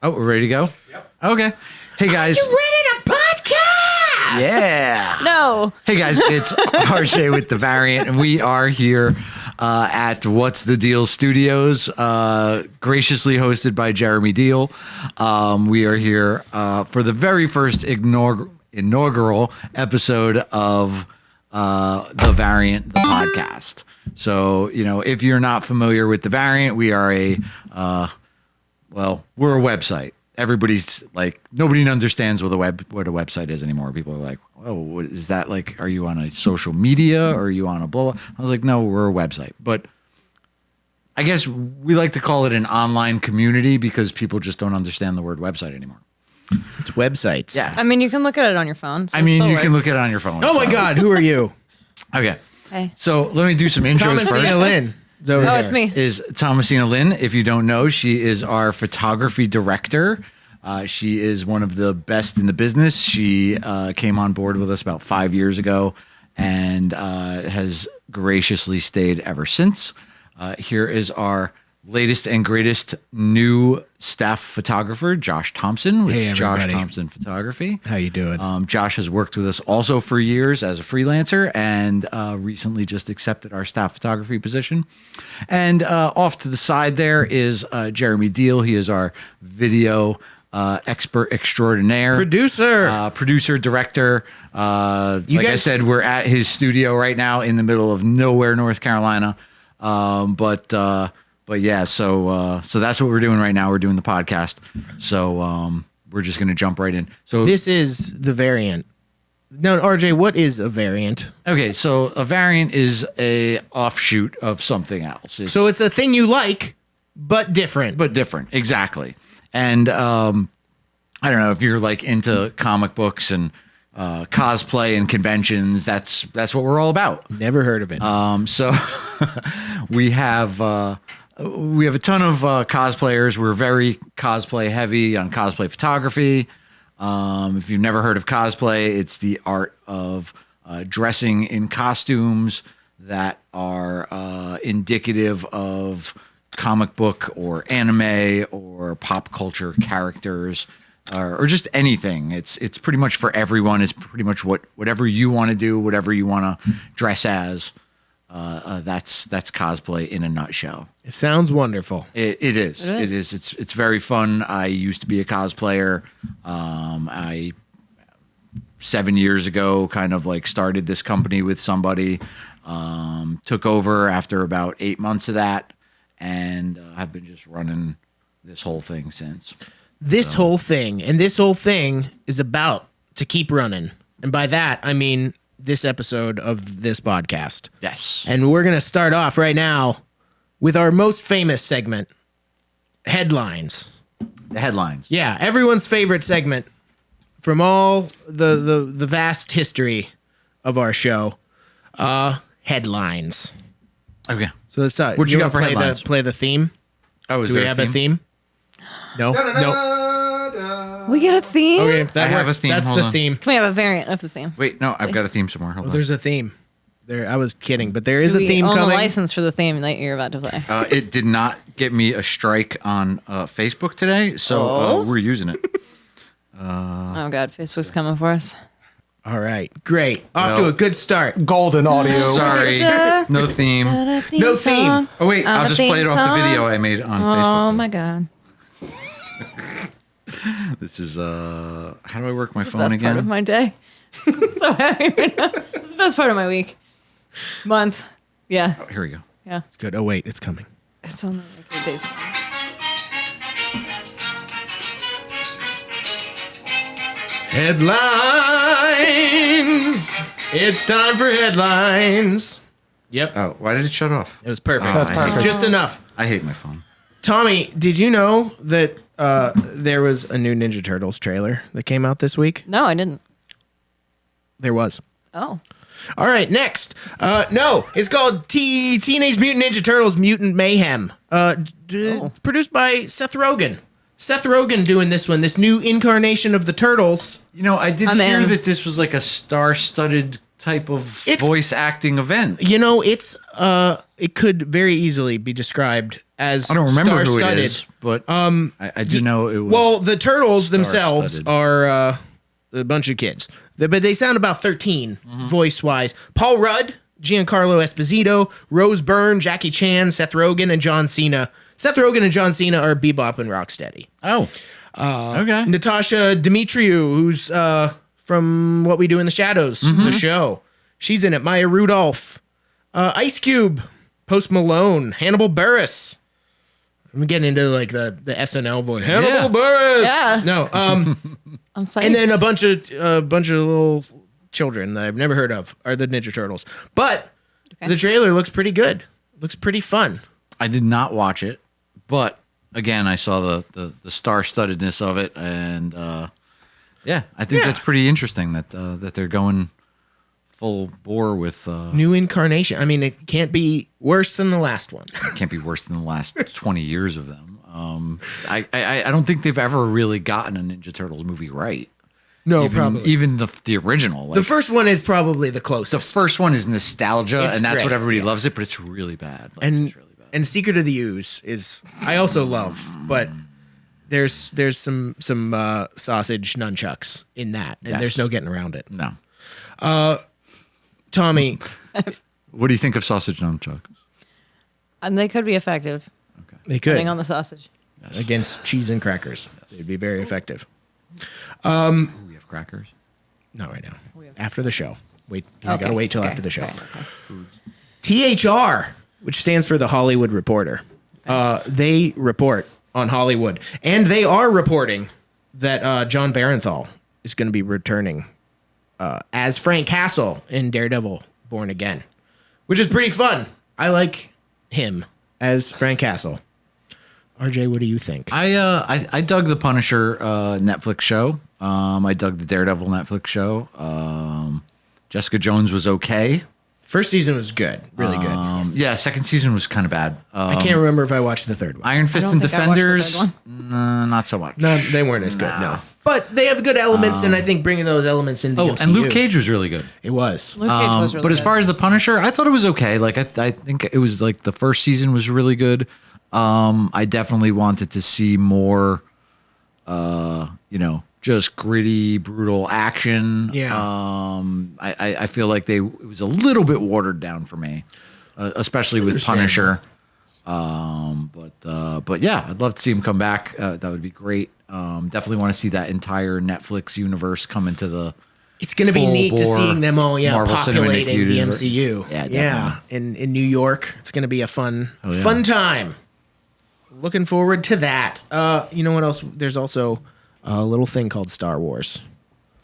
Oh, we're ready to go? Yep. Okay. Hey, guys. Are you ready to podcast? Yeah. No. Hey, guys. It's RJ with The Variant, and we are here at What's the Deal Studios, graciously hosted by Jeremy Deihl. We are here for the very first inaugural episode of The Variant, the podcast. So, if you're not familiar with The Variant, we are we're a website. Everybody's like, nobody understands what a website is anymore. People are like, oh, what is that? Like, are you on a social media or are you on a blah? I was like, no, we're a website. But I guess we like to call it an online community because people just don't understand the word website anymore. It's websites. Yeah. I mean, you can look at it on your phone. So you can look at it on your phone. Oh, my God. Who are you? Okay. Hey. So let me do some intros first. Tomisina Lynn. It's me. Is Tomisina Lynn. If you don't know, she is our photography director. She is one of the best in the business. She came on board with us about 5 years ago and has graciously stayed ever since. Here is our latest and greatest new staff photographer, Josh Thompson with Josh Thompson Photography. How you doing? Josh has worked with us also for years as a freelancer and recently just accepted our staff photography position. And off to the side there is Jeremy Deihl. He is our video expert extraordinaire. Producer, director. I said, we're at his studio right now in the middle of nowhere, North Carolina. But yeah, so that's what we're doing right now. We're doing the podcast. So we're just going to jump right in. So this is The Variant. No, RJ, what is a variant? Okay, so a variant is a offshoot of something else. It's a thing you like, but different. Exactly. And I don't know if you're like into comic books and cosplay and conventions. That's what we're all about. Never heard of it. So we have a ton of cosplayers. We're very cosplay heavy on cosplay photography. If you've never heard of cosplay, it's the art of dressing in costumes that are indicative of comic book or anime or pop culture characters, or just anything. It's pretty much for everyone. It's pretty much whatever you want to do, whatever you want to dress as. That's cosplay in a nutshell. It sounds wonderful. It is. It's very fun. I used to be a cosplayer. I 7 years ago kind of like started this company with somebody. Took over after about 8 months of that. And I've been just running this whole thing since. This whole thing is about to keep running. And by that, I mean this episode of this podcast. Yes. And we're going to start off right now with our most famous segment, Headlines. The headlines. Yeah, everyone's favorite segment from all the vast history of our show. Headlines. Okay. So let's start. What you got for headlines? Play the theme. Oh, Do we have a theme? No. We get a theme? Okay, I have a theme. That's Hold the on. theme. Can we have a variant of the theme? Wait, no, I've got a theme somewhere. Hold on. There's a theme. I was kidding, but there is Do a theme we own coming. the license for the theme that you're about to play? It did not get me a strike on Facebook today, so we're using it. Oh, God. Facebook's coming for us. All right, great. Off to a good start. Golden audio. Sorry, no theme. No theme. Oh wait, I'll just play it off the video I made on Facebook. Oh, my God. This is how do I work my phone Best again? part of my day. I'm so happy right now. This is the best part of my week. Month. Yeah. Oh, here we go. Yeah. It's good. Oh wait, it's coming. It's only like 8 days. Headlines. It's time for headlines. Yep. Oh, why did it shut off? It was perfect. That's perfect. Just enough. I hate my phone. Tommy, did you know that there was a new Ninja Turtles trailer that came out this week? No, I didn't. There was. Oh. All right, next. No, it's called Teenage Mutant Ninja Turtles Mutant Mayhem. Produced by Seth Rogen. Seth Rogen doing this one, this new incarnation of the Turtles. I did hear that this was like a star-studded type of voice acting event. It could very easily be described as I don't remember who it star-studded. is, but I do know it was. Well, the turtles themselves star-studded. are a bunch of kids, but they sound about 13 voice wise. Paul Rudd, Giancarlo Esposito, Rose Byrne, Jackie Chan, Seth Rogen, and John Cena. Seth Rogen and John Cena are Bebop and Rocksteady. oh, okay. Natasha Dimitriou, who's from What We Do in the Shadows, the show. She's in it. Maya Rudolph, Ice Cube, Post Malone, Hannibal Buress. I'm getting into like the SNL voice. Hannibal Buress. Yeah. No. I'm psyched. And then a bunch of little children that I've never heard of are the Ninja Turtles. But the trailer looks pretty good. Looks pretty fun. I did not watch it, but again, I saw the star-studdedness of it, and yeah, I think that's pretty interesting that they're going full bore with. New incarnation. I mean, it can't be worse than the last one. It can't be worse than the last 20 years of them. I don't think they've ever really gotten a Ninja Turtles movie right. No, Even the original. Like, the first one is probably the the closest. first one is nostalgia, It's and that's great, what everybody yeah. loves it, but it's really bad. Like, and it's really bad. and Secret of the Ooze is I also love, but there's some sausage nunchucks in that, and Yes. there's no getting around it. No. Tommy, What do you think of sausage nunchucks? And they could be effective, they depending could on the sausage. Yes. against cheese and crackers. They'd be very effective. Ooh, we have crackers. Not right now. After the show. Wait, I Okay, gotta wait till okay, after the show. okay. THR, which stands for the Hollywood Reporter. They report on Hollywood, and they are reporting that John Barenthal is going to be returning as Frank Castle in Daredevil: Born Again, which is pretty fun. I like him as Frank Castle. RJ, what do you think? I dug the Punisher Netflix show. I dug the Daredevil Netflix show. Jessica Jones was okay. First season was good, really good. Yeah, second season was kind of bad. I can't remember if I watched the third one. Iron Fist don't and think I watched the Defenders, third not so much. No, they weren't as good. No, but they have good elements, and I think bringing those elements into the MCU. and Luke Cage was really good. It was. Luke Cage was really But as good. far as the Punisher, I thought it was okay. Like I think it was like the first season was really good. I definitely wanted to see more, just gritty, brutal action. Yeah. I feel like it was a little bit watered down for me, especially with Punisher. But yeah, I'd love to see him come back. That would be great. Definitely want to see that entire Netflix universe come into the. It's going to be neat to full-bore seeing them all, Marvel Cinematic populating the Universe. MCU. Yeah, definitely. In New York, it's going to be a fun yeah. fun time. Looking forward to that. You know what else? There's also a little thing called Star Wars.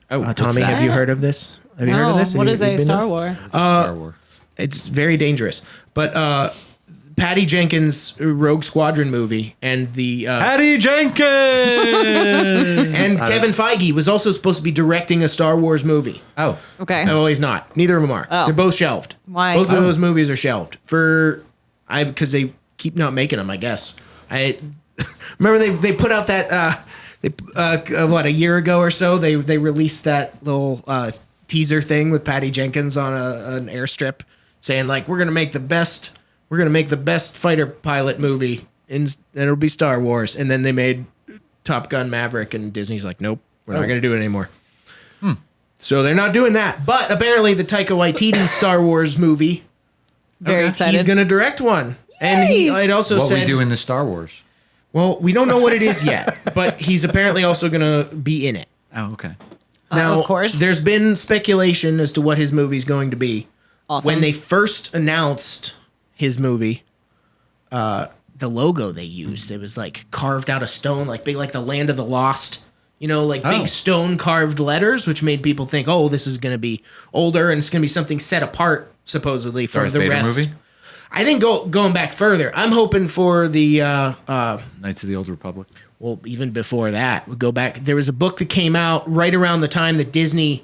Oh, what's Tommy, that? have you heard of this? Have you heard of No, this? Have what you- is you a been to Star this? War? Star Wars. It's very dangerous. But Patty Jenkins' Rogue Squadron movie and the Patty Jenkins and Kevin Feige was also supposed to be directing a Star Wars movie. Oh, Okay. No, he's not. Neither of them are. Oh. They're both shelved. Why? Both of those movies are shelved because they keep not making them. I guess. I remember they put out that a year ago or so they released that little teaser thing with Patty Jenkins on an airstrip saying like we're gonna make the best fighter pilot movie and it'll be Star Wars, and then they made Top Gun Maverick and Disney's like nope, we're not gonna do it anymore. So they're not doing that. But apparently the Taika Waititi Star Wars movie, Very excited. he's going to direct one. And it also what said, we do in the Star Wars? well, we don't know what it is yet, but he's apparently also going to be in it. Oh, okay. Now, of course. there's been speculation as to what his movie's going to be. Awesome. When they first announced his movie, the logo they used, it was like carved out of stone, like big, like the Land of the Lost. Big stone carved letters, which made people think, oh, this is going to be older and it's going to be something set apart, supposedly, from Darth the Vader rest. movie? I think going back further, I'm hoping for the, Knights of the Old Republic. well, even before that, we go back. There was a book that came out right around the time that Disney,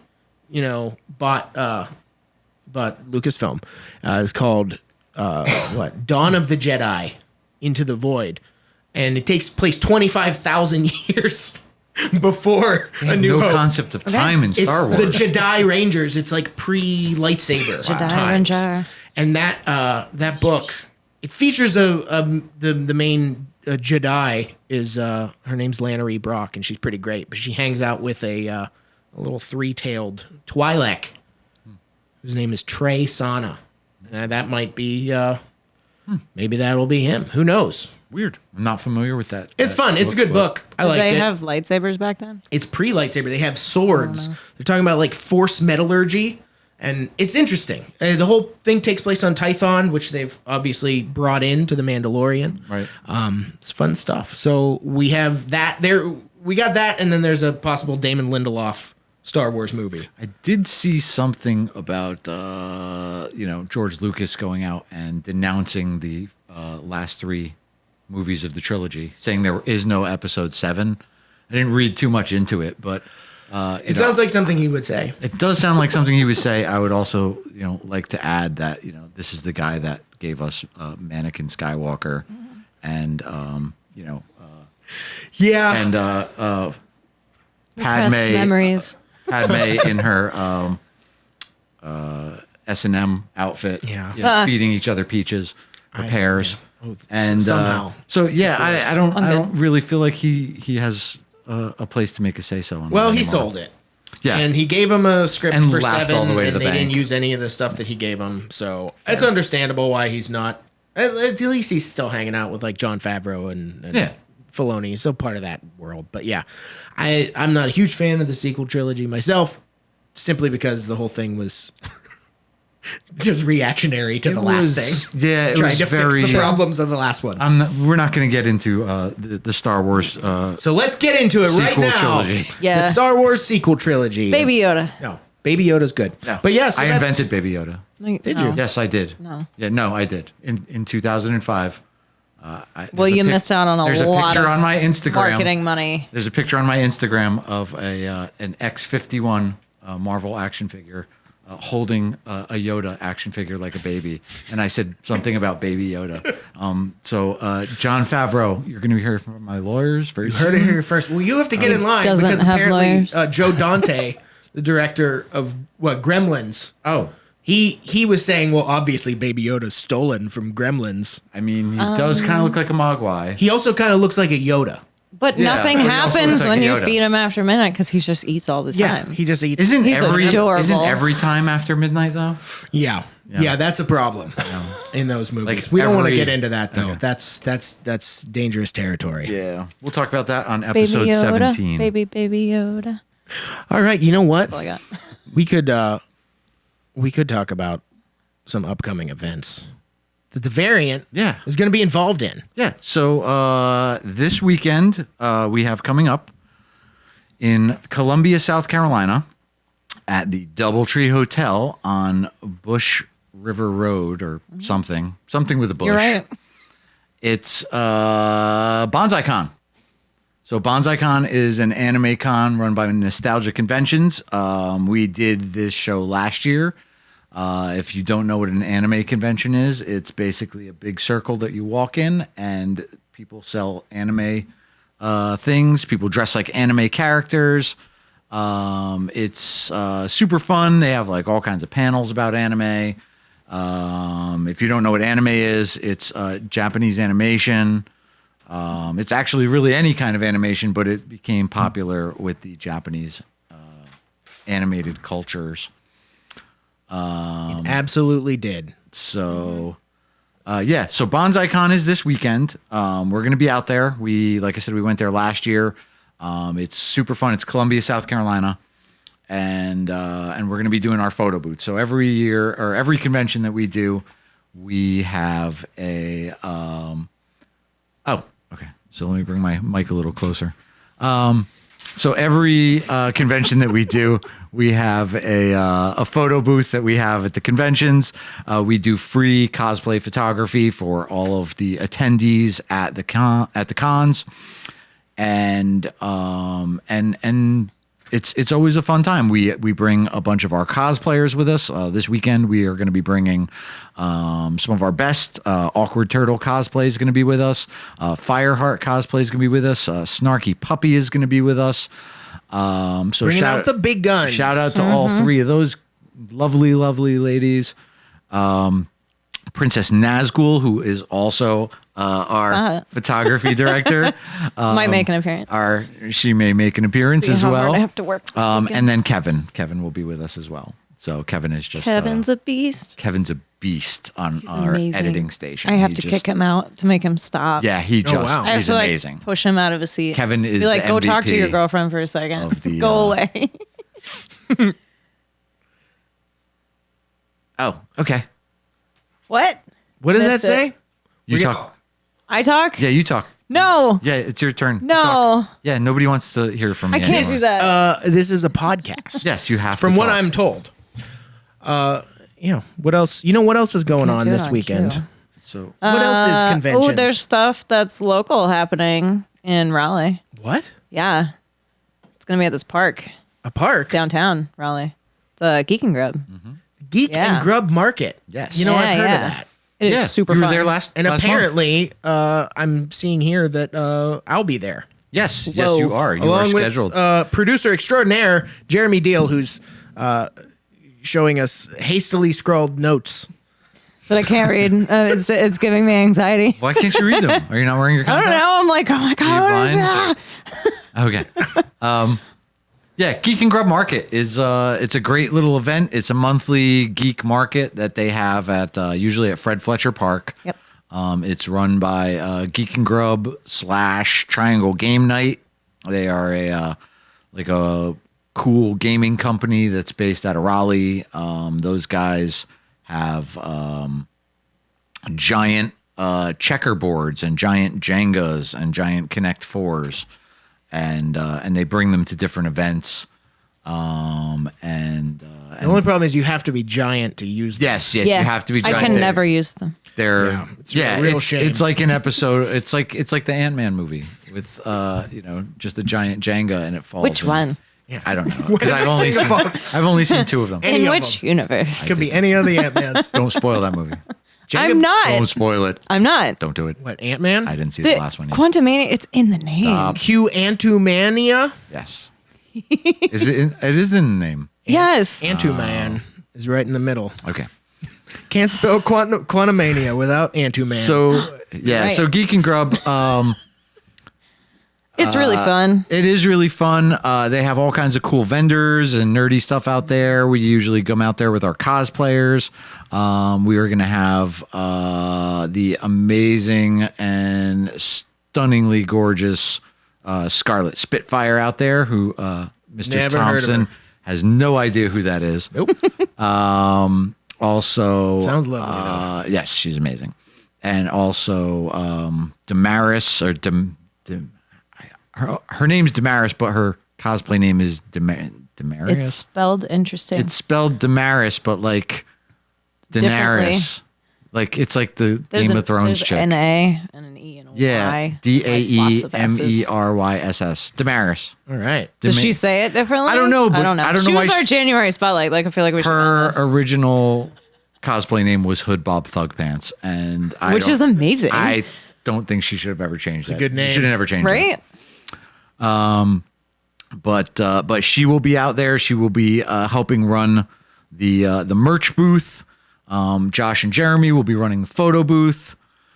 bought Lucasfilm. It's called, Dawn of the Jedi, Into the Void. And it takes place 25,000 years before They A have New no Hope. concept of time in It's Star Wars. the Jedi Rangers. It's like pre-lightsaber Jedi times. Ranger. And that book it features the main Jedi is her name's Lannery Brock, and she's pretty great. But she hangs out with a little three-tailed Twi'lek, whose name is Trey Sana. That might be maybe that'll be him. Who knows? Weird. I'm not familiar with that. It's fun. It's a good book. I liked it. Did they have lightsabers back then? It's pre-lightsaber. They have swords. They're talking about like force metallurgy, and it's interesting. The whole thing takes place on Tython, which they've obviously brought into the Mandalorian. Right. It's fun stuff. So we have that there. We got that, and then there's a possible Damon Lindelof Star Wars movie. I did see something about George Lucas going out and denouncing the last 3 movies of the trilogy, saying there is no episode 7. I didn't read too much into it, but it sounds like something he would say. It does sound like something he would say. I would also, like to add that this is the guy that gave us Mannequin Skywalker, and Yeah, and Repressed Padme memories. Padme in her S&M outfit, feeding each other peaches or pears. And somehow. I don't really feel like he has a place to make a say so on. Well, that he anymore. sold it. Yeah, And he gave him a script And for laughed 7, all the way to and the they didn't bank. use any of the stuff that he gave him. So it's understandable why he's not. At least he's still hanging out with like Jon Favreau and Filoni. He's still part of that world. But yeah, I'm not a huge fan of the sequel trilogy myself, simply because the whole thing was just reactionary to the last thing. Yeah, it Trying was to very. fix the problems of the last one. We're not going to get into the Star Wars. So let's get into it right Sequel now. trilogy. Yeah. The Star Wars sequel trilogy. Baby Yoda. No, Baby Yoda's good. No. But yeah, so I that's- invented Baby Yoda. Did you? Yes, I did. No. Yeah, no, I did. In 2005. Well, you missed out on There's a a lot picture of on my Instagram. marketing money. There's a picture on my Instagram of an X-51 Marvel action figure holding a Yoda action figure like a baby, and I said something about Baby Yoda. So Jon Favreau, you're going to be hearing from my lawyers very soon. Heard it here first. Well, you have to get in line doesn't because have apparently lawyers. Joe Dante, the director of Gremlins, Oh, he was saying, well, obviously Baby Yoda's stolen from Gremlins. I mean, he does kind of look like a Mogwai. He also kind of looks like a Yoda. But Yeah, nothing but he also happens looks like when a you Yoda. feed him after midnight because he just eats all the Yeah, time. he just eats. Isn't He's adorable. every time after midnight though? Yeah, that's a problem in those movies. Like we don't want to every- get into that though. Okay. That's dangerous territory. Yeah, we'll talk about that on Baby episode Yoda. 17. Baby Yoda. All right, you know what? That's all I got. We could talk about some upcoming events that the variant Yeah. is going to be involved in. Yeah. So this weekend we have coming up in Columbia, South Carolina, at the DoubleTree Hotel on Bush River Road or something with a bush. You're right. It's BonsaiCon. So BonsaiCon is an anime con run by Nostalgia Conventions. We did this show last year. If you don't know what an anime convention is, it's basically a big circle that you walk in and people sell anime things. People dress like anime characters. It's super fun. They have like all kinds of panels about anime. If you don't know what anime is, it's Japanese animation. It's actually really any kind of animation, but it became popular with the Japanese animated cultures. It absolutely did. So, so BonsaiCon is this weekend. We're going to be out there. Like I said, we went there last year. It's super fun. It's Columbia, South Carolina, and we're going to be doing our photo booth. So every year or every convention that we do, we have a. Okay. So let me bring my mic a little closer. So every convention that we do, we have a photo booth that we have at the conventions. We do free cosplay photography for all of the attendees at the cons, and it's always a fun time. We bring a bunch of our cosplayers with us. This weekend we are going to be bringing some of our best. Awkward Turtle cosplay is going to be with us. Fireheart cosplay is going to be with us. Snarky Puppy is going to be with us. So Bringing out the big guns. Shout out to all three of those lovely ladies. Princess Nazgul, who is also our Stop. photography director. Might make an appearance. She may make an appearance See as how well. hard I have to work this weekend. And then Kevin will be with us as well. So Kevin is just Kevin's a beast. Kevin's a beast on He's our amazing. editing station. I have He to just- kick him out to make him stop. Yeah, he just wow. I have he's to amazing. like push him out of his seat. Kevin is be like, the go talk to MVP your girlfriend for a second. of the, go away. Oh, okay. What? What does that Missed it. say? You talk. I talk? Yeah, you talk. No. Yeah, it's your turn. No. Talk. Yeah, nobody wants to hear from me I can't anymore. do that. This is a podcast. Yes, you have From to what talk. I'm told. What else? You know what else is going Can't on do it this on weekend? cue. So What else is conventions? Oh, there's stuff that's local happening in Raleigh. What? Yeah. It's going to be at this park A park? downtown Raleigh. It's a Geek and Grub. Geek Yeah. and Grub Market. Yes. You know, Yeah, I've heard of yeah. that. It is yeah, super you were fun. there last And last month. apparently, I'm seeing here that I'll be there. Yes, yes, Whoa. you are. You Along are scheduled. with producer extraordinaire Jeremy Deihl, who's showing us hastily scrawled notes. That I can't read. It's giving me anxiety. Why can't you read them? Are you not wearing your I don't contacts? know. I'm like, oh my God, what is blind? that? Okay. Yeah, Geek and Grub Market is it's a great little event. It's a monthly geek market that they have at usually at Fred Fletcher Park. Yep. It's run by Geek and Grub / Triangle Game Night. They are a cool gaming company that's based out of Raleigh. Those guys have giant checkerboards and giant Jengas and giant Connect Fours, and they bring them to different events. The only problem is you have to be giant to use them. Yes, you Yeah. have to be. I giant. can They're- never use them. They're Yeah, it's a real shame. It's like an episode. It's like the Ant-Man movie with just a giant Jenga and it falls. Which and- one? I don't know because I've only seen two of them. Any In of which them. universe? Could be any of the Ant-Mans. Don't spoil that movie. I'm not. Don't spoil it. I'm not. Don't do it. What, Ant-Man? I didn't see the last one yet. Quantumania, it's in the name. Stop. Q-Antumania? Yes. Is it? It is in the name. Yes. Antuman is right in the middle. Okay. Can't spell Quantumania without Antuman. So yeah. Right. So Geek and Grub. It's really fun. It is really fun. They have all kinds of cool vendors and nerdy stuff out there. We usually come out there with our cosplayers. We are going to have the amazing and stunningly gorgeous Scarlet Spitfire out there, who Mr. Never heard of Thompson her. has no idea who that is. Nope. Also, Sounds lovely, yes, she's amazing. And also Damaris or her name's Damaris, but her cosplay name is Damaris. It's spelled interesting. It's spelled Damaris, but like Daenerys. Like it's like the Game of Thrones there's chick. an A and an E and a Yeah, Y. Daemerys. Damaris. All right. Does she say it differently? I don't know, but I don't know. I don't know She why was she- our January spotlight. Like I feel like we should know Her this. original cosplay name was Hood Bob Thug Pants, and Which is amazing. I don't think she should have ever changed that. a good name. She should have never changed it. Right? But she will be out there. She will be helping run the merch booth. Josh and Jeremy will be running the photo booth.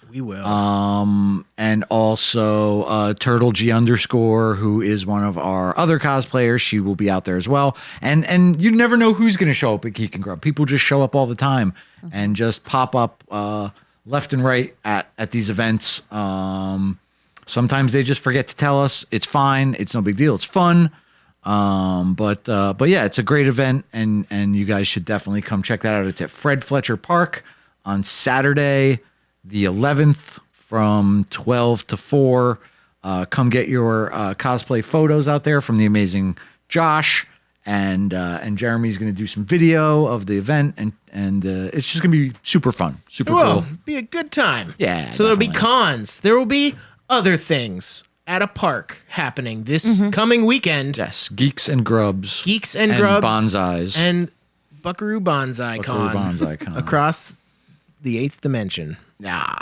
We will. And also Turtle G _, who is one of our other cosplayers. She will be out there as well. And you never know who's going to show up at Geek and Grub. People just show up all the time and just pop up left and right at these events. Sometimes they just forget to tell us. It's fine. It's no big deal. It's fun. But yeah, it's a great event, and you guys should definitely come check that out. It's at Fred Fletcher Park on Saturday, the 11th, from 12 to 4. Come get your cosplay photos out there from the amazing Josh, and Jeremy's going to do some video of the event, and it's just going to be super fun, super Well, cool. be a good time. Yeah, So there'll be definitely. cons. There will be other things at a park happening this coming weekend. Yes, Geeks and Grubs, Geeks and Grubs Bonsais, and Buckaroo Bonsai Buckaroo Con Bonsai Con. across the 8th dimension. Yeah.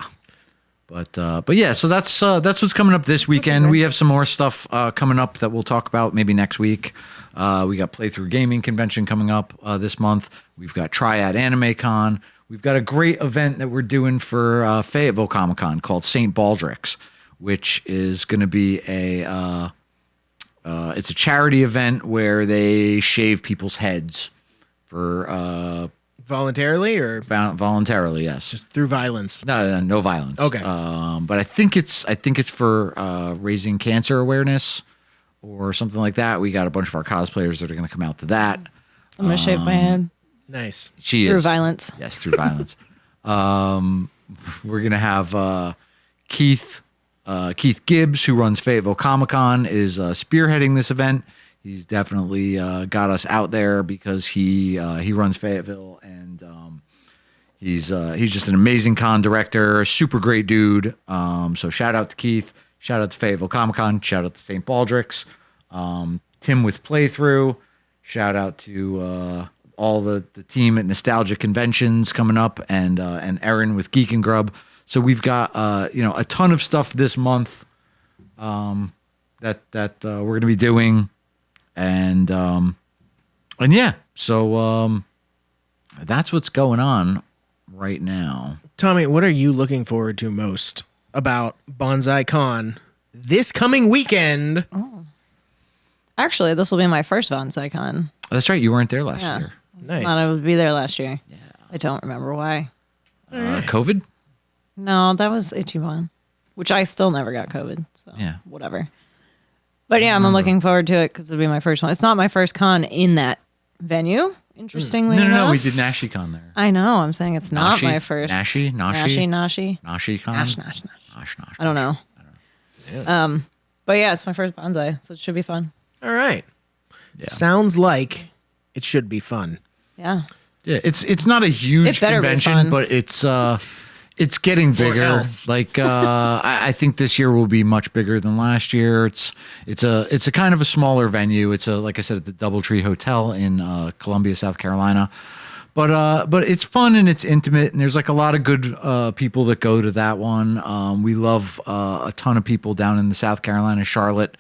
But yeah, so that's what's coming up this weekend. We have some more stuff coming up that we'll talk about maybe next week. We got Playthrough Gaming Convention coming up this month. We've got Triad Anime Con. we've got a great event that we're doing for Fayetteville Comic Con called St. Baldrick's, which is going to be it's a charity event where they shave people's heads for Voluntarily or voluntarily, yes. just through violence? No violence. Okay. But I think it's for raising cancer awareness or something like that. We got a bunch of our cosplayers that are going to come out to that. I'm gonna shave my head Nice. She through is violence. Yes, through violence. We're gonna have Keith Gibbs, who runs Fayetteville Comic Con, is spearheading this event. He's definitely got us out there because he runs Fayetteville, and he's just an amazing con director, a super great dude. So shout out to Keith, shout out to Fayetteville Comic Con, shout out to St. Baldrick's, Tim with Playthrough, shout out to all the team at Nostalgia Conventions coming up, and Erin with Geek and Grub. So we've got a ton of stuff this month that we're going to be doing, and yeah, so that's what's going on right now. Tommy, what are you looking forward to most about Bonsai Con this coming weekend? Actually, this will be my first Bonsai Con. That's right, you weren't there last Yeah. year. Nice. Thought I would be there last year. Yeah. I don't remember why. COVID. No, that was Ichiban, which I still never got COVID. So Yeah. whatever. But yeah, I'm looking forward to it because it'll be my first one. It's not my first con in that venue, interestingly enough. No, we did NashiCon there. I know. I'm saying it's not Nashi? my first. Nashi? NashiCon. NashiCon. Nash. I don't know. But yeah, it's my first bonsai, so it should be fun. All right. Yeah. Sounds like it should be fun. Yeah. Yeah, it's not a huge It better be convention, fun. but it's getting bigger. else. Like I think this year will be much bigger than last year. It's a kind of a smaller venue. It's like I said, at the DoubleTree Hotel in Columbia, South Carolina. But it's fun and it's intimate, and there's like a lot of good people that go to that one. We love a ton of people down in the South Carolina, Charlotte,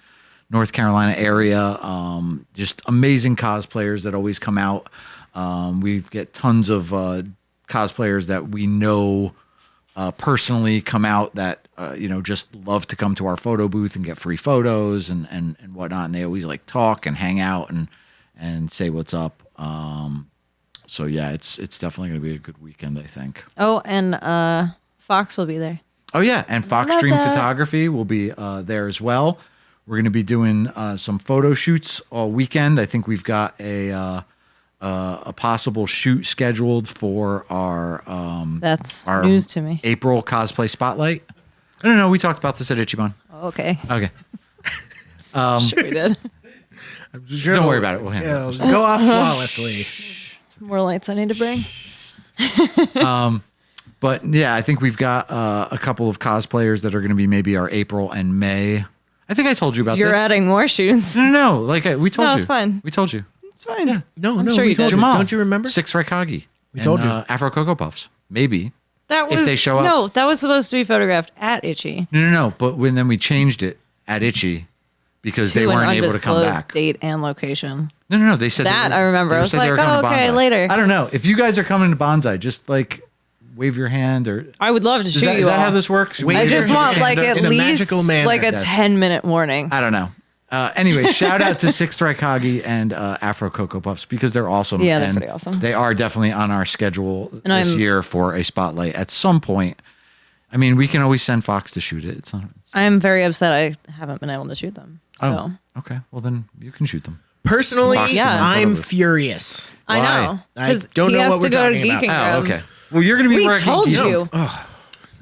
North Carolina area. Just amazing cosplayers that always come out. We get tons of cosplayers that we know personally come out that just love to come to our photo booth and get free photos and whatnot. And they always like talk and hang out and say what's up. So yeah, it's definitely going to be a good weekend, I think. Oh, and Fox will be there. Oh yeah, and Fox Love Dream that. Photography will be there as well. We're going to be doing some photo shoots all weekend. I think we've got a possible shoot scheduled for our That's news to me. April cosplay spotlight. No, we talked about this at Ichiban. Oh, okay. Okay, Sure we did. Sure. don't worry about it. We'll handle It'll it. just go off flawlessly. More lights I need to bring. But yeah, I think we've got a couple of cosplayers that are going to be maybe our April and May. I think I told you about You're this. adding more shoots. No, like we told No, you. it's fine. We told you. It's fine. Yeah. No, I'm no, sure we you told did. Jamal. Don't you remember? Six Raikage. We told you. Afro Cocoa Puffs. Maybe. That was If they show up. No, that was supposed to be photographed at Itchy. No. But then we changed it at Itchy because they To an weren't able to come undisclosed back. date and location. No. They said That they were, I remember. they I was said they like, were coming oh, to okay, Bonsai. later. I don't know. If you guys are coming to Bonsai, just like wave your hand or. I would love to shoot Is you that all. how this works? Wave I your just hand want like at in a least magical manner. like a Yes. 10-minute warning. I don't know. Anyway, shout out to Sixth Raikage and Afro Cocoa Puffs because they're awesome. Yeah, they're and pretty awesome. They are definitely on our schedule And this I'm- year for a spotlight at some point. I mean, we can always send Fox to shoot it. It's not. I'm very upset I haven't been able to shoot them. So Oh, okay. Well, then you can shoot them. Personally, Fox Yeah. can I'm photo booth. furious. I Why? know. I 'Cause don't he know has what to we're go to talking Geek about. and Oh, Grub. okay. Well, you're gonna be We working. told Geek- you.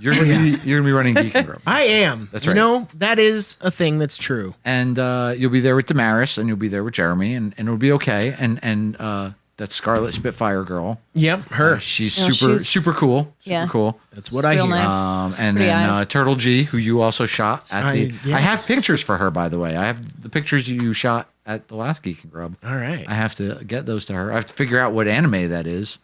You're gonna be running Geek and Grub. I am. That's You right. know, that is a thing that's true. And you'll be there with Damaris, and you'll be there with Jeremy, and it'll be okay. And that Scarlet Spitfire girl, Yep, her. she's No, super she's- cool. yeah. Super cool. That's what I Real hear. nice. And Pretty then eyes. Turtle G, who you also shot at the. yeah. I have pictures for her, by the way. I have the pictures you shot at the last Geek and Grub. All right. I have to get those to her. I have to figure out what anime that is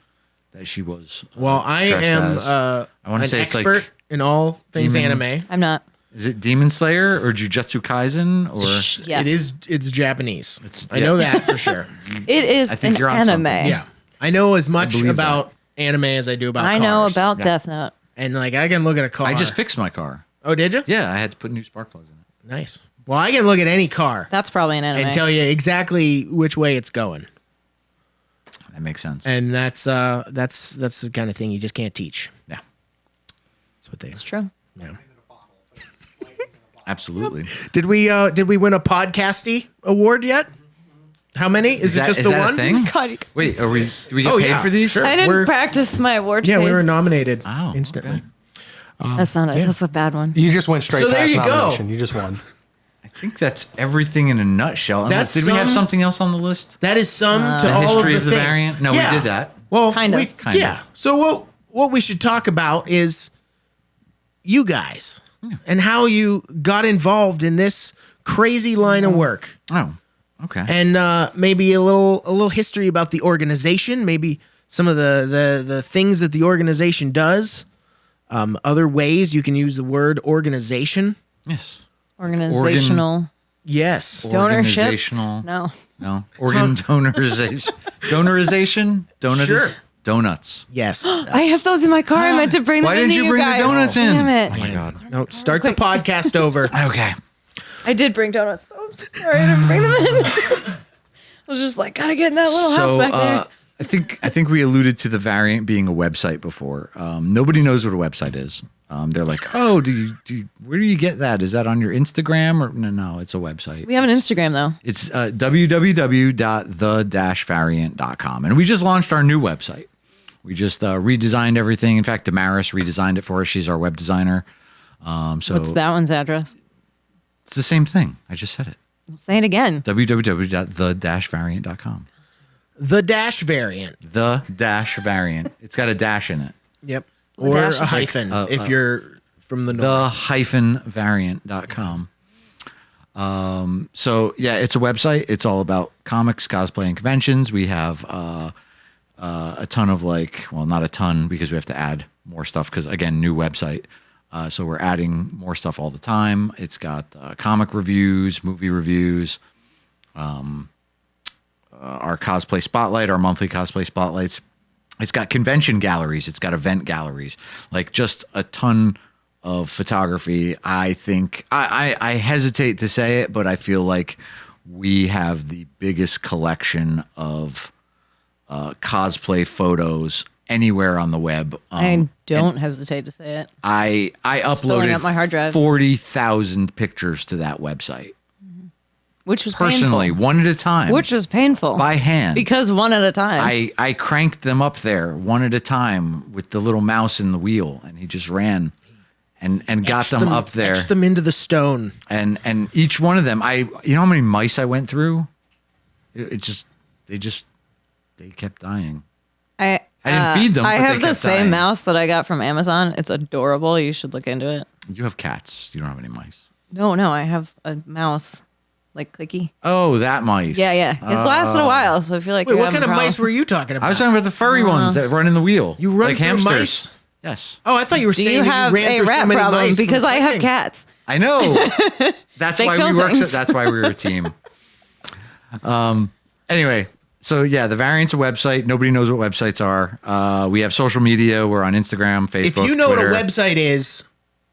that she was. Well, I dressed am as. I wanna an say it's like expert in all things demon- anime. I'm not. Is it Demon Slayer or Jujutsu Kaisen or? Yes. It's Japanese. I yeah. know that for sure. It is I think an you're on anime. something. Yeah. I know as much believe about anime as I do about I cars. know about Death Note. And like I can look at a car. I just fixed my car. Oh, did you? Yeah, I had to put new spark plugs in it. Nice. Well, I can look at any car That's probably an anime. and tell you exactly which way it's going. That makes sense. And that's the kind of thing you just can't teach. Yeah, That's what they. It's true. Yeah. absolutely. Did we win a podcasty award yet? How many? Is it just the that one? a thing? God, you Wait, do we get Oh, paid yeah, for these? sure. I didn't We're- practice my award Yeah, face. we were nominated Oh, instantly. okay. That's not it. yeah. That's a bad one. You just went straight So there past you go. nomination. You just won. I think that's everything in a nutshell. That's Did we have some- something else on the list? That is some to The all history of of the things. variant? No, we did that. Well, Kind of. Kind yeah. of. So what we should talk about is you guys and how you got involved in this crazy line of work, Oh, okay. and maybe a little history about the organization, maybe some of the things that the organization does, other ways you can use the word organization. Yes. Organizational Yes. donorship. Organizational. No. No. Organ donorization. Donorization? Donuts. Sure. Donuts. Yes. I have those in my car. I meant to bring them Why in didn't to you bring the guys. donuts in? Damn it. Oh my god. No, start the podcast over. Okay. I did bring donuts. Oh, I'm so sorry. I didn't bring them in. I was just like, gotta get in that little house back there. I think we alluded to the variant being a website before. Nobody knows what a website is. They're like, oh, where do you get that? Is that on your Instagram or no? It's a website. We have an Instagram though. It's www.the-variant.com, and we just launched our new website. We just redesigned everything. In fact, Damaris redesigned it for us. She's our web designer. So What's that one's address? It's the same thing. I just said it. Say it again. www.the-variant.com. The dash variant. The-variant. It's got a dash in it. Yep. The Or dash a is hyphen if you're from the north. The-variant.com. So yeah, it's a website. It's all about comics, cosplay, and conventions. We have a ton of not a ton because we have to add more stuff because again, new website. So we're adding more stuff all the time. It's got comic reviews, movie reviews, our cosplay spotlight, our monthly cosplay spotlights. It's got convention galleries. It's got event galleries, like just a ton of photography. I think I hesitate to say it, but I feel like we have the biggest collection of cosplay photos anywhere on the web. I don't hesitate to say it. I filling up my hard uploaded drives. 40,000 pictures to that website Which was personally, painful. one at a time. Which was painful. by hand. Because one at a time. I cranked them up there one at a time with the little mouse in the wheel, and he just ran and got them up there. Etch them into the stone. And each one of them, you know how many mice I went through? They kept dying. I didn't feed them, I but they have the kept same dying. mouse that I got from Amazon. It's adorable. You should look into it. You have cats. You don't have any mice. No, I have a mouse, like clicky. Oh, that mice. Yeah. It's lasted a while, so I feel like Wait, you're what having kind of a problem. mice were you talking about? I was talking about the furry ones that run in the wheel. You run like through hamsters. mice? Yes. Oh, I thought you were Do saying you that have ran a through so rat many problem? mice Because from I have clicking. cats. I know. That's They why kill we work. things. That's why we were a team. Anyway, so yeah, the Variant's a website. Nobody knows what websites are. We have social media. We're on Instagram, Facebook, If you know Twitter. what a website is,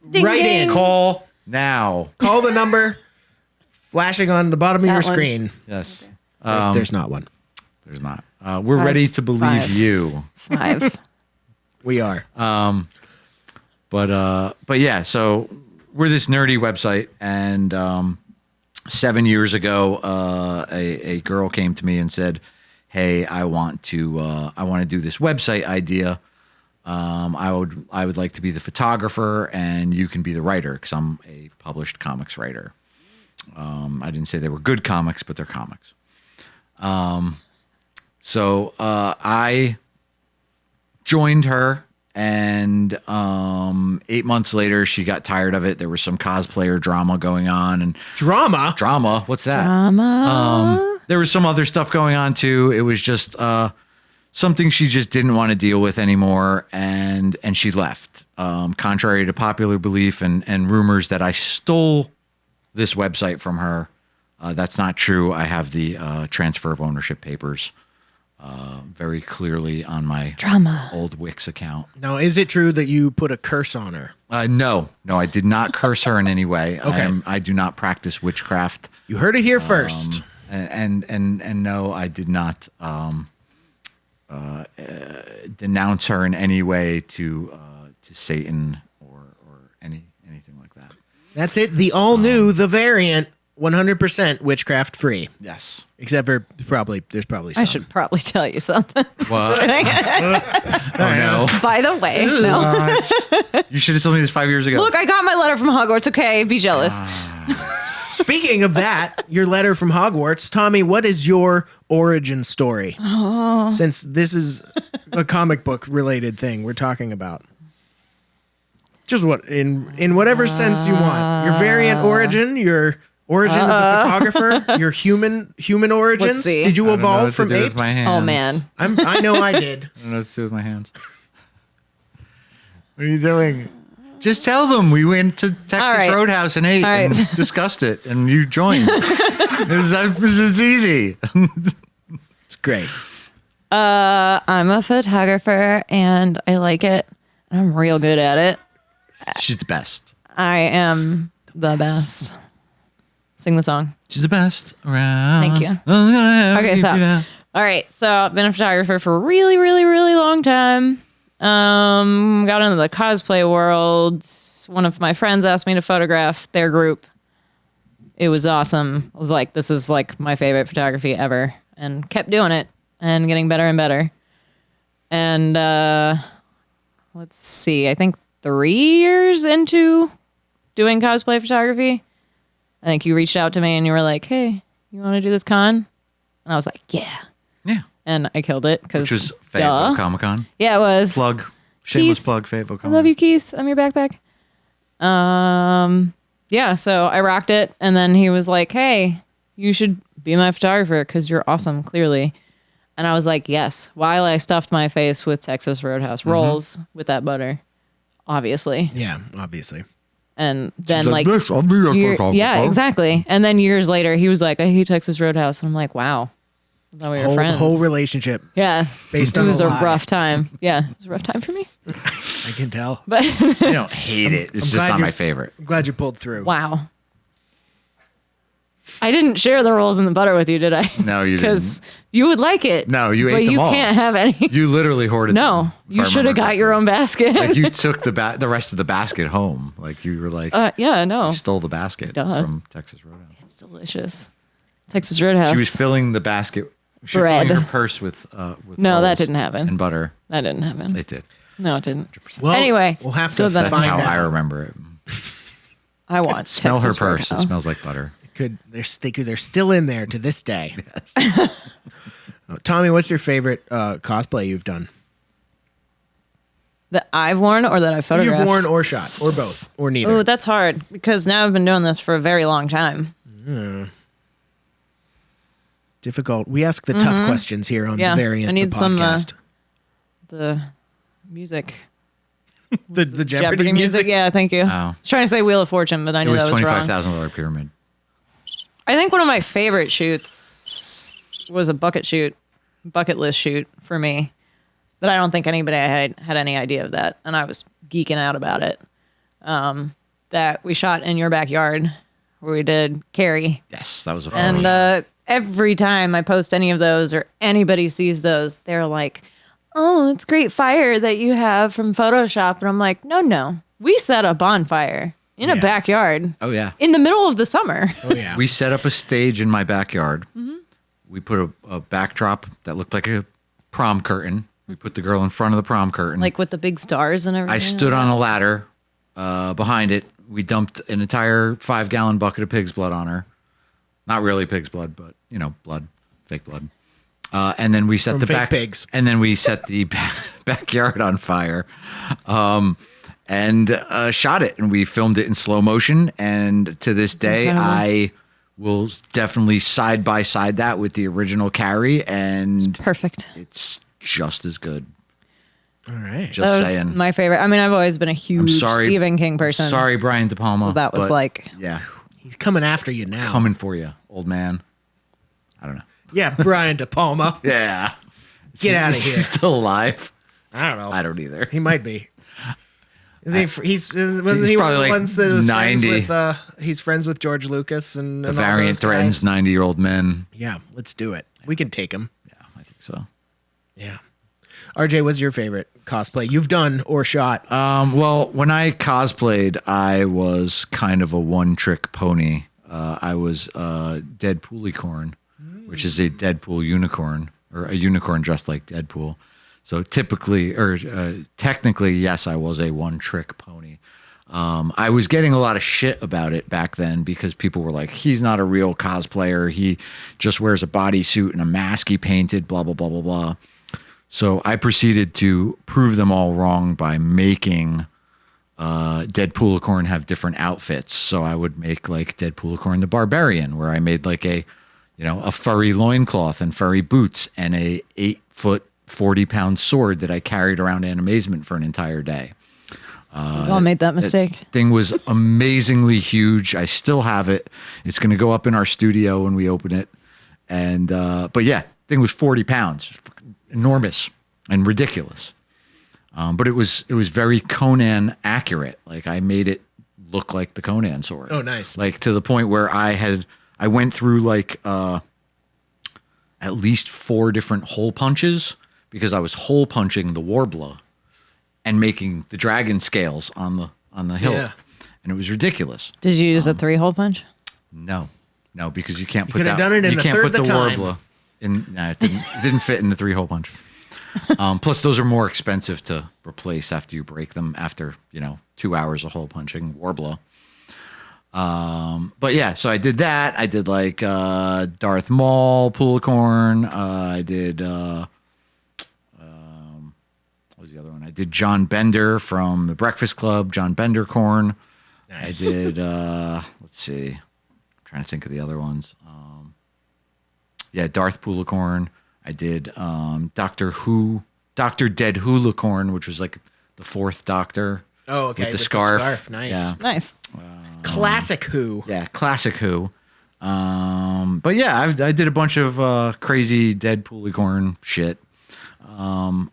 Ding, write ding. in. Call now. Call the number flashing on the bottom of That your one. screen. Yes. There's not one. There's not. We're ready to believe 5. you. 5. We are. But yeah, so we're this nerdy website, and 7 years ago, a girl came to me and said, "Hey, I want to do this website idea. I would like to be the photographer, and you can be the writer because I'm a published comics writer." I didn't say they were good comics, but they're comics. So I joined her. And 8 months later, she got tired of it. There was some cosplayer drama going on, and Drama. What's that? Drama. There was some other stuff going on too. It was just something she just didn't want to deal with anymore, and she left. Contrary to popular belief and rumors that I stole this website from her, that's not true. I have the transfer of ownership papers very clearly on my Drama. old Wix account. Now, is it true that you put a curse on her? No, I did not curse her in any way. Okay. I do not practice witchcraft. You heard it here first. And no, I did not denounce her in any way to Satan or anything like that. That's it. The all new, the variant, 100% witchcraft free. Yes. Except for there's probably some. I should probably tell you something. What? Oh no! By the way, no. You should have told me this 5 years ago. Look, I got my letter from Hogwarts. Okay, be jealous. Speaking of that, your letter from Hogwarts, Tommy, what is your origin story? Since this is a comic book related thing we're talking about. Just what in whatever sense you want. Your variant origin, your origin as a photographer, your human origins. Let's see. Did you I don't know evolve what to from do with apes? my hands. Oh man. I know I did. I don't know what to do with my hands. What are you doing? Just tell them we went to Texas right. Roadhouse and ate All and right. discussed it, and you joined. It's easy. It's great. I'm a photographer and I like it. I'm real good at it. She's the best. I am the best. Sing the song. She's the best around. Thank you. Okay, Okay, so all right, so I've been a photographer for a really, really, really long time. Got into the cosplay world. One of my friends asked me to photograph their group. It was awesome. I was like, this is like my favorite photography ever, and kept doing it and getting better and better. And let's see, I think 3 years into doing cosplay photography, I think you reached out to me and you were like, hey, you want to do this con? And I was like, yeah. Yeah. And I killed it because Which was Fayetteville Comic Con. Yeah, it was. Plug. Shameless Keith, plug, Fayetteville I Comic Con. love you, Keith. I'm your backpack. Yeah, so I rocked it. And then he was like, hey, you should be my photographer because you're awesome, clearly. And I was like, yes. While I stuffed my face with Texas Roadhouse rolls with that butter, obviously. Yeah, obviously. And then She's like this, I'll be your photographer. yeah, exactly. And then years later, he was like, I hate Texas Roadhouse. And I'm like, wow. I thought we were friends. Whole relationship Yeah. based It on was a lie. rough time. Yeah, it was a rough time for me. I can tell. But I don't hate it. It's just glad not my you're- favorite. I'm glad you pulled through. wow. I didn't share the rolls in the butter with you, did I? No, you Because you would like it. No, you but ate them you all. can't have any. You literally hoarded them. No, if you I should have remember got your own basket. correctly. Like you took the rest of the basket home. Like you were like, yeah, no. you stole the basket Duh. from Texas Roadhouse. It's delicious. Texas Roadhouse. She was filling the basket. She was Bread. filling her purse with No, that rolls didn't happen. and butter. That didn't happen. It did. No, it didn't. Well, Anyway, we'll have so to then- That's find how out. I remember it. I want Smell Texas her purse. It Roadhouse. smells like butter. They're still in there to this day. Tommy, what's your favorite cosplay you've done? That I've worn or that I photographed? You've worn or shot, or both, or neither. Ooh, that's hard because now I've been doing this for a very long time. Difficult. We ask the tough questions here on Yeah, the variant I need the some, podcast. The music. the Jeopardy, music. Yeah, thank you. Oh. I was trying to say Wheel of Fortune, but I It knew was that was wrong. $25,000 pyramid. I think one of my favorite shoots was a bucket list shoot for me. But I don't think anybody had any idea of that, and I was geeking out about it. That we shot in your backyard, where we did Carrie, Yes, that was a fun one. and every time I post any of those or anybody sees those, they're like, "Oh, it's great fire that you have from Photoshop," and I'm like, "No, we set a bonfire in a backyard Oh, yeah. in the middle of the summer." Oh yeah. We set up a stage in my backyard. Mm-hmm. We put a backdrop that looked like a prom curtain. We put the girl in front of the prom curtain. Like with the big stars and everything. I stood on a ladder behind it. We dumped an entire 5-gallon bucket of pig's blood on her. Not really pig's blood, but blood, fake blood. And then we set From the fake pigs. And then we set the backyard on fire, and shot it. And we filmed it in slow motion. And to this day, incredible. I will definitely side by side that with the original Carrie, and Perfect. it's just as good. All right. Just That was saying. my favorite. I mean, I've always been a I'm huge sorry. Stephen King person. Sorry, Brian De Palma. So that was but like- yeah, He's coming after you now. coming for you, old man. I don't know. Yeah, Brian De Palma. Yeah. Get out of Is here. he still alive? I don't know. I don't either. He might be. Wasn't He's he one probably of the like ones that was 90. friends with? He's friends with George Lucas and The all variant those guys. threatens 90-year-old men. Yeah, let's do it. We can take him. Yeah, I think so. Yeah. RJ, what's your favorite cosplay you've done or shot? Well, when I cosplayed, I was kind of a one-trick pony. I was Deadpoolicorn, which is a Deadpool unicorn, or a unicorn dressed like Deadpool. So technically, yes, I was a one-trick pony. I was getting a lot of shit about it back then because people were like, he's not a real cosplayer. He just wears a bodysuit and a mask he painted, blah, blah, blah, blah, blah. So I proceeded to prove them all wrong by making Deadpoolicorn have different outfits. So I would make like Deadpoolicorn the Barbarian, where I made like a furry loincloth and furry boots and a 8-foot, 40-pound sword that I carried around in amazement for an entire day. We all made that mistake. Thing was amazingly huge. I still have it. It's going to go up in our studio when we open it. And but yeah, thing was 40 pounds, enormous and ridiculous. But it was very Conan accurate. Like I made it look like the Conan sword. Oh, nice. Like to the point where I went through like at least 4 different hole punches because I was hole punching the Warbler and making the dragon scales on the hilt. Yeah. And it was ridiculous. Did you use a 3-hole punch? No, because you can't put could have that. done it in you a can't third put the the time. Warbler in. Nah, it didn't fit in the 3-hole punch. Plus, those are more expensive to replace after you break them after 2 hours of hole punching Warbler. But yeah, so I did that. I did like Darth Maul, Poolicorn. I did what was the other one? I did John Bender from The Breakfast Club, John Bender Corn. Nice. I did let's see. I'm trying to think of the other ones. Yeah, Darth Poolicorn. I did Doctor Dead Hoolicorn, which was like the 4th Doctor. Oh, okay. With the scarf. Nice. Yeah. Nice. Classic Who. Yeah, classic Who. But yeah, I did a bunch of crazy Deadpoolicorn shit.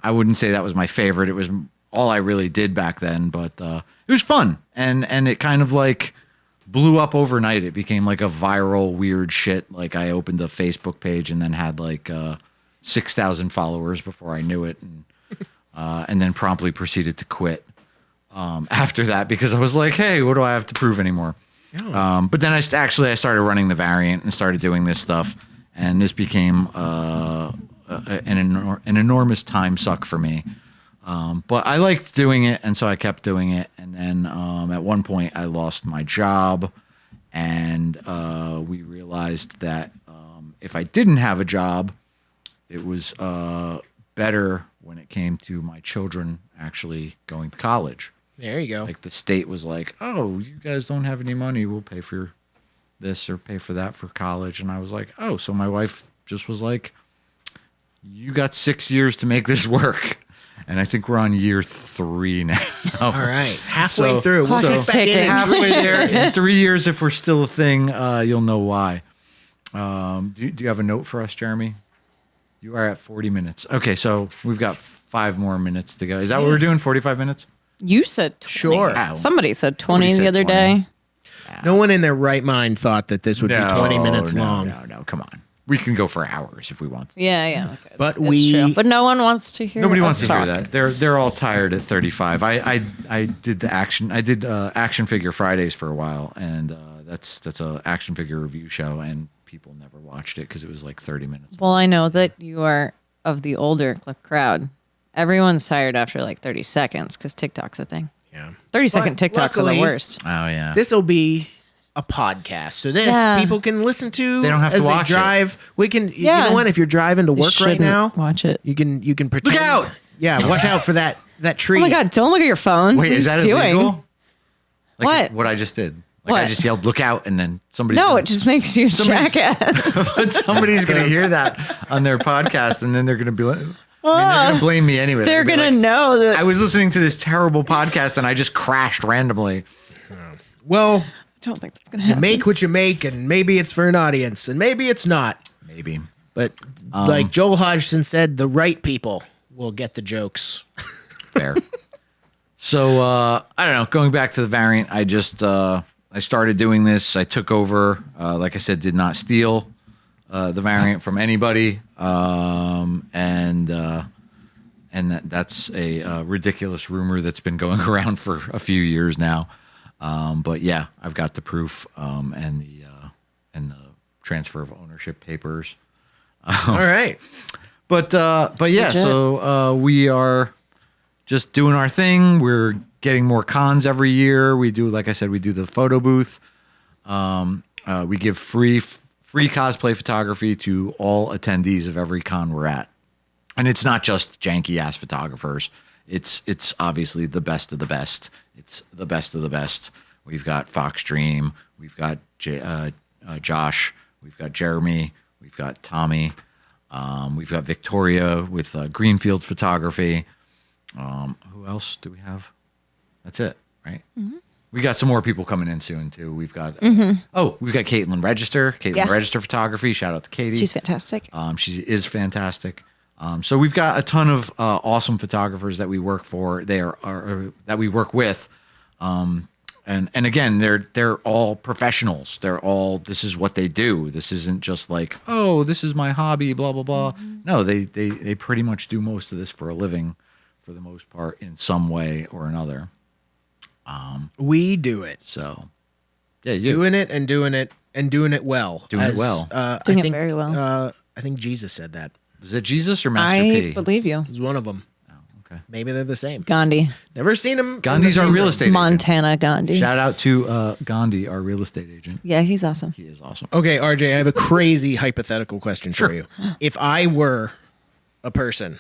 I wouldn't say that was my favorite. It was all I really did back then, but it was fun, and it kind of like blew up overnight. It became like a viral weird shit. Like I opened a Facebook page and then had like 6,000 followers before I knew it, and then promptly proceeded to quit after that because I was like, hey, what do I have to prove anymore? But then I started running the variant and started doing this stuff, and this became an enormous time suck for me. But I liked doing it, and so I kept doing it. And then at one point, I lost my job, and we realized that if I didn't have a job, it was better when it came to my children actually going to college. There you go. Like the state was like, oh, you guys don't have any money. We'll pay for this or pay for that for college. And I was like, oh, so my wife just was like, you got 6 years to make this work. And I think we're on year 3 now. All right. Halfway through. Clock We'll is get back in. ticking. Halfway there. In 3 years, if we're still a thing, you'll know why. Do you have a note for us, Jeremy? You are at 40 minutes. Okay, so we've got 5 more minutes to go. Is that what we're doing? 45 minutes? You said 20. Sure. Ow. Somebody said 20 Somebody the said other 20. day. No one in their right mind thought that this would be 20 minutes long. No, come on. We can go for hours if we want. Yeah. Okay. But It's true. But no one wants to hear. Nobody us wants to talk. hear that. They're all tired at 35. I did the action. I did Action Figure Fridays for a while, and that's a action figure review show, and people never watched it because it was like 30 minutes. Well, I know that you are of the older crowd. Everyone's tired after like 30 seconds because TikTok's a thing. Yeah. 30-second But TikToks are the luckily, worst. Oh yeah. This will be a podcast. So this Yeah. people can listen to. They don't have to as watch they it. drive. We can. Yeah. You know what? If you're driving to You work right shouldn't now, watch it. you can pretend. Look out! Yeah. Watch out for that tree. Oh my God! Don't look at your phone. Wait, What is are that you doing? illegal? Like What? What I just did. Like I What? just yelled, "Look out!" and then somebody. No, it just makes you a jackass. But somebody's gonna hear that on their podcast, and then they're gonna be like, they're gonna blame me anyway. They're be gonna like, know that. I was listening to this terrible podcast, and I just crashed randomly. Well, I don't think that's gonna happen. make what you make, and maybe it's for an audience, and maybe it's not. Maybe. But like Joel Hodgson said, the right people will get the jokes. Fair. So I don't know. Going back to the variant, I just I started doing this. I took over. Like I said, did not steal the variant from anybody, and that's a ridiculous rumor that's been going around for a few years now. But yeah, I've got the proof and the transfer of ownership papers. All right. But yeah, so we are just doing our thing. We're getting more cons every year. We do, like I said, we do the photo booth. We give free cosplay photography to all attendees of every con we're at. And it's not just janky ass photographers. It's obviously the best of the best. It's the best of the best. We've got Fox Dream. We've got Josh. We've got Jeremy. We've got Tommy. We've got Victoria with Greenfield Photography. Who else do we have? That's it, right? Mm-hmm. We got some more people coming in soon too. We've got we've got Caitlin Register. Register Photography. Shout out to Katie. She's fantastic. She is fantastic. So we've got a ton of awesome photographers that we work for. They are that we work with. And again, they're all professionals. This is what they do. This isn't just like, oh, this is my hobby, blah, blah, blah. Mm-hmm. No, they pretty much do most of this for a living, for the most part, in some way or another. We do it. So, yeah, you doing it and doing it well. Doing it well. Doing it very well. I think Jesus said that. Was it Jesus or Master I P? believe you. He's one of them. Okay. Maybe they're the same. Gandhi. Never seen him. Gandhi's our real estate agent. Montana Gandhi. Shout out to Gandhi, our real estate agent. Yeah, he's awesome. He is awesome. Okay, RJ, I have a crazy hypothetical question for you. If I were a person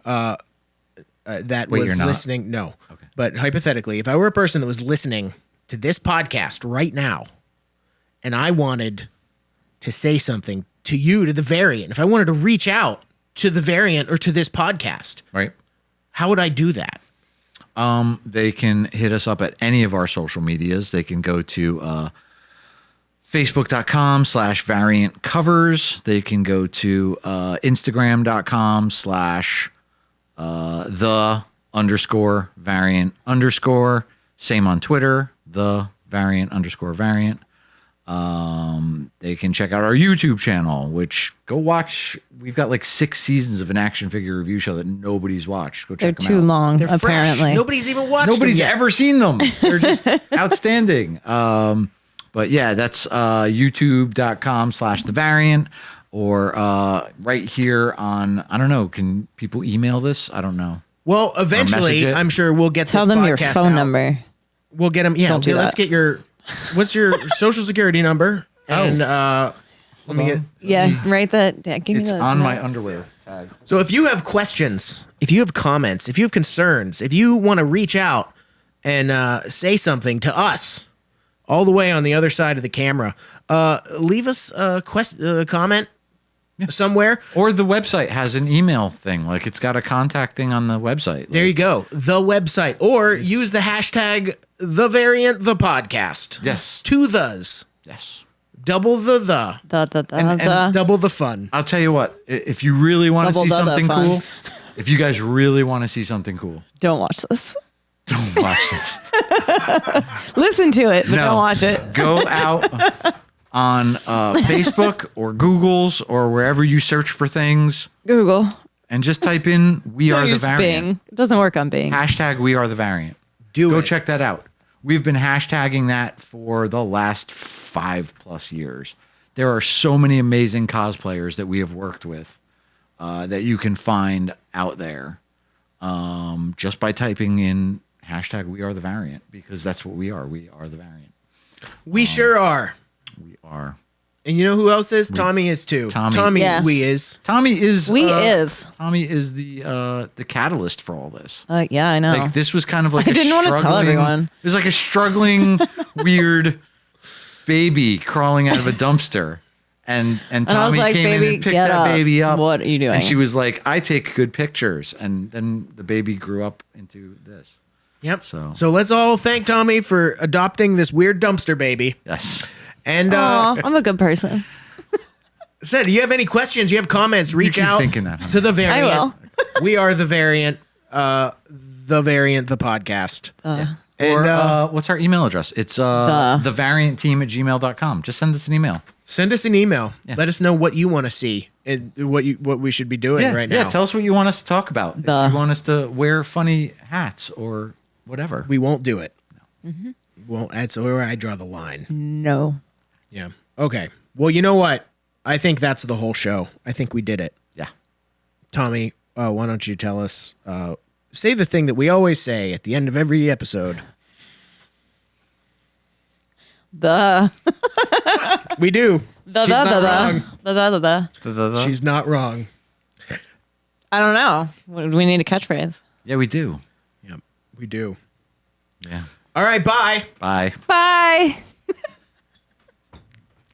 that was listening, no. Okay. But hypothetically, if I were a person that was listening to this podcast right now, and I wanted to say something to you, to the variant, if I wanted to reach out to the variant or to this podcast, right? How would I do that? They can hit us up at any of our social medias. They can go to Facebook.com/variant covers. They can go to Instagram.com/the_variant_. Same on Twitter, the variant_variant. They can check out our YouTube channel, which go watch. We've got like 6 seasons of an action figure review show that nobody's watched. Go check them out. They're too long, They're apparently. Fresh. Nobody's even watched Nobody's them yet. ever seen them. They're just outstanding. But yeah, that's youtube.com/thevariant or right here on, I don't know, can people email this? I don't know. Well, eventually, I'm sure we'll get Tell this them your podcast phone out. number. We'll get them. Yeah, Don't do let's that. get your, what's your social security number? And let me get. Yeah, write that. Yeah, give me It's those on my notes. underwear tag. So if you have questions, if you have comments, if you have concerns, if you want to reach out and say something to us, all the way on the other side of the camera, leave us a comment somewhere. Or the website has an email thing. Like it's got a contact thing on the website. There you go. The website. Or use the hashtag #TheVariantThePodcast. Yes. 2 thes. Yes. Double the. And Double the fun. I'll tell you what, if you really want to Double see the something fun. cool, if you guys really want to see something cool, Don't watch this. don't watch this. Listen to it, but No. don't watch it. Go out on Facebook or Google's or wherever you search for things Google. and just type in "We Don't are the use variant." Bing. It doesn't work on Bing. Hashtag "We are the variant." Do Go it. check that out. We've been hashtagging that for the last 5+ years. There are so many amazing cosplayers that we have worked with that you can find out there just by typing in hashtag "We are the variant," because that's what we are. We are the variant. We sure are. We are. And you know who else is? Tommy is too. Tommy. Yeah. we is. Tommy is. We is. Tommy is the catalyst for all this. Yeah, I know. Like this was kind of like I didn't want to tell everyone. It was like a struggling, weird baby crawling out of a dumpster, and I was Tommy like, came in "Baby, and picked get that up. baby up. What are you doing?" And she was like, "I take good pictures," and then the baby grew up into this. Yep. So let's all thank Tommy for adopting this weird dumpster baby. yes, And Aw, I'm a good person. Said, you have any questions, you have comments, reach keep out thinking that, huh? to the variant. I will. We are the variant, the podcast. Or what's our email address? It's thevariantteam@gmail.com. Just send us an email. Send us an email. Yeah. Let us know what you want to see and what we should be doing right now. Yeah, tell us what you want us to talk about. If you want us to wear funny hats or whatever. We won't do it. No. Won't. That's where I draw the line. No. Yeah. Okay. Well, you know what? I think that's the whole show. I think we did it. Yeah. Tommy, why don't you tell us, say the thing that we always say at the end of every episode. We do. She's not wrong. She's not wrong. I don't know. We need a catchphrase. Yeah, we do. Yep, we do. Yeah. All right, bye. Bye. Bye.